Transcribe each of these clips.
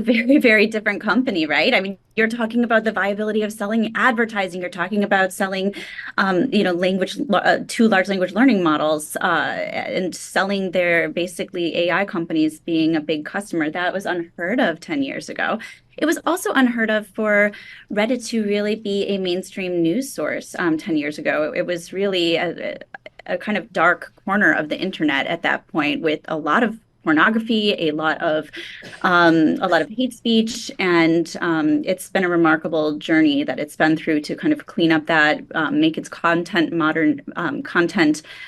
very, very different company, right? I mean, you're talking about the viability of selling advertising. You're talking about selling, two large language learning models, and selling their basically AI companies being a big customer. That was unheard of 10 years ago. It was also unheard of for Reddit to really be a mainstream news source 10 years ago. It was really a kind of dark corner of the internet at that point with a lot of pornography, a lot of hate speech, and it's been a remarkable journey that it's been through to kind of clean up that, make its content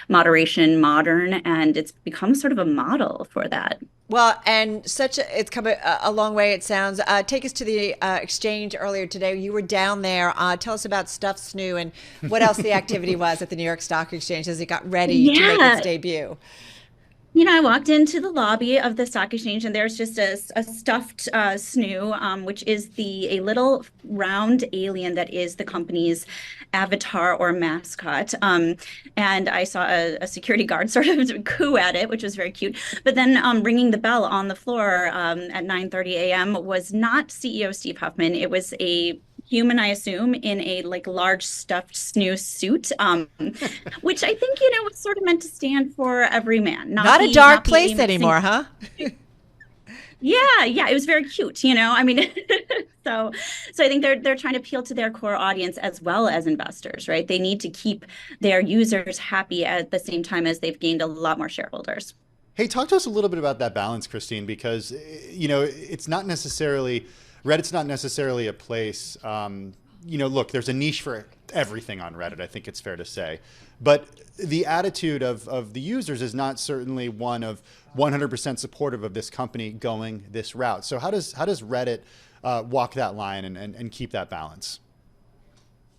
moderation modern, and it's become sort of a model for that. Well, and it's come a long way, it sounds. Take us to the exchange earlier today. You were down there. Tell us about Stuff Snoo and what else the activity was at the New York Stock Exchange as it got ready to make its Yeah, debut. I walked into the lobby of the stock exchange, and there's just a stuffed snoo, which is a little round alien that is the company's avatar or mascot. And I saw a security guard sort of coo at it, which was very cute. But then ringing the bell on the floor at 9:30 a.m. was not CEO Steve Huffman. It was a human, I assume, in a like large stuffed snoo suit, which I think, was sort of meant to stand for every man, Not a dark not the place Amos anymore, huh? Yeah, yeah, it was very cute. I mean, so so I think they're trying to appeal to their core audience as well as investors, right? They need to keep their users happy at the same time as they've gained a lot more shareholders. Hey, talk to us a little bit about that balance, Christine, because it's not necessarily Reddit's not necessarily a place. Look, there's a niche for everything on Reddit. I think it's fair to say, but the attitude of the users is not certainly one of 100% supportive of this company going this route. So how does Reddit walk that line and keep that balance?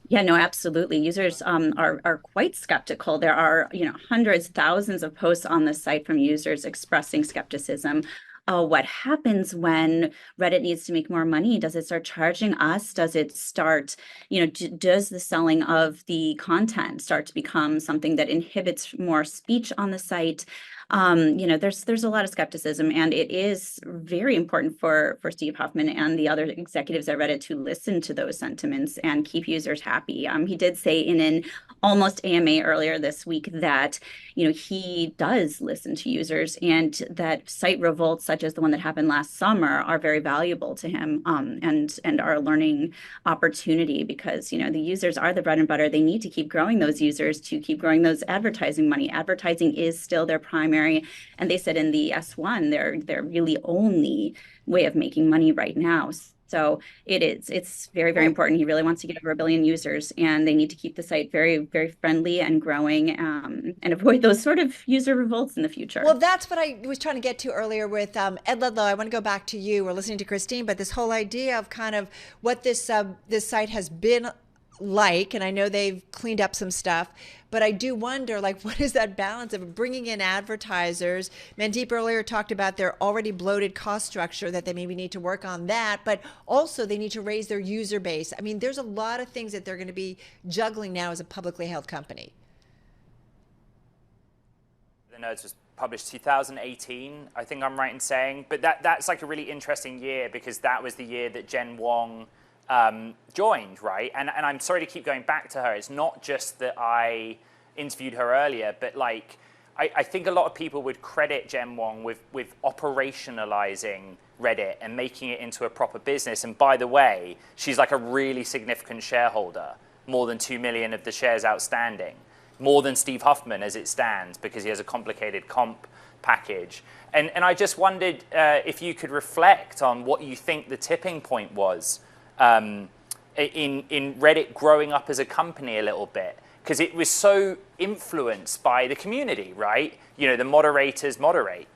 Yeah, no, absolutely. Users are quite skeptical. There are, hundreds, thousands of posts on the site from users expressing skepticism. What happens when Reddit needs to make more money? Does it start charging us? Does it start, does the selling of the content start to become something that inhibits more speech on the site? There's a lot of skepticism, and it is very important for Steve Huffman and the other executives at Reddit to listen to those sentiments and keep users happy. He did say in an almost AMA earlier this week that he does listen to users, and that site revolts such as the one that happened last summer are very valuable to him, and are a learning opportunity because the users are the bread and butter. They need to keep growing those users to keep growing those advertising money. Advertising is still their primary, and they said in the S1 they're really only way of making money right now. So it's very, very Well, important. He really wants to get over a billion users, and they need to keep the site very, very friendly and growing, and avoid those sort of user revolts in the future. well, that's what I was trying to get to earlier with Ed Ludlow. I want to go back to you. We're listening to Christine, but this whole idea of kind of what this site has been like, and I know they've cleaned up some stuff, but I do wonder, like, what is that balance of bringing in advertisers? Mandeep earlier talked about their already bloated cost structure, that they maybe need to work on that, but also they need to raise their user base. I mean, there's a lot of things that they're going to be juggling now as a publicly held company. The Nerds was published 2018, I think I'm right in saying, but that's like a really interesting year because that was the year that Jen Wong joined, right? And I'm sorry to keep going back to her. It's not just that I interviewed her earlier, but like I think a lot of people would credit Jen Wong with operationalizing Reddit and making it into a proper business. And by the way, she's like a really significant shareholder, more than 2 million of the shares outstanding, more than Steve Huffman as it stands because he has a complicated comp package. And I just wondered if you could reflect on what you think the tipping point was in Reddit growing up as a company a little bit, because it was so influenced by the community, right? The moderators moderate.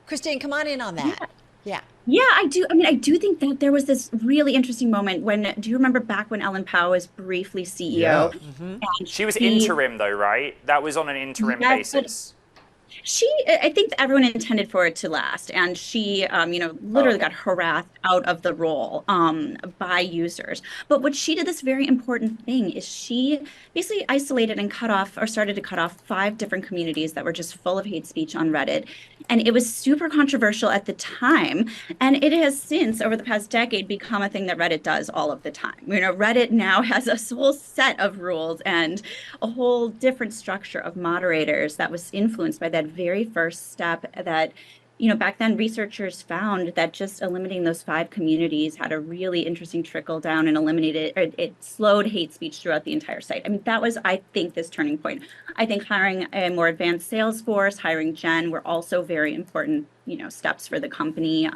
Christine, come on in on Yeah. that. Yeah. Yeah, I do. I mean, I do think that there was this really interesting moment when, do you remember back when Ellen Pao was briefly CEO? Yeah. And She was she, interim though, right? That was on an interim yes, but basis. I think everyone intended for it to last, and she, Oh, literally okay. got harassed out of the role, by users. But what she did, this very important thing, is she basically isolated and cut off, or started to cut off, 5 different communities that were just full of hate speech on Reddit. And it was super controversial at the time. And it has since, over the past decade, become a thing that Reddit does all of the time. Reddit now has a whole set of rules and a whole different structure of moderators that was influenced by that very first step that, back then researchers found that just eliminating those 5 communities had a really interesting trickle down and eliminated, or it slowed hate speech throughout the entire site. I mean, that was, I think, this turning point. I think hiring a more advanced sales force, hiring Jen, were also very important, steps for the company.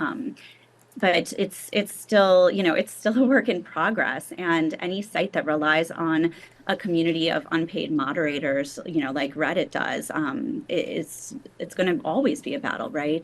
But it's still, it's still a work in progress. And any site that relies on a community of unpaid moderators, like Reddit does, it's going to always be a battle, right?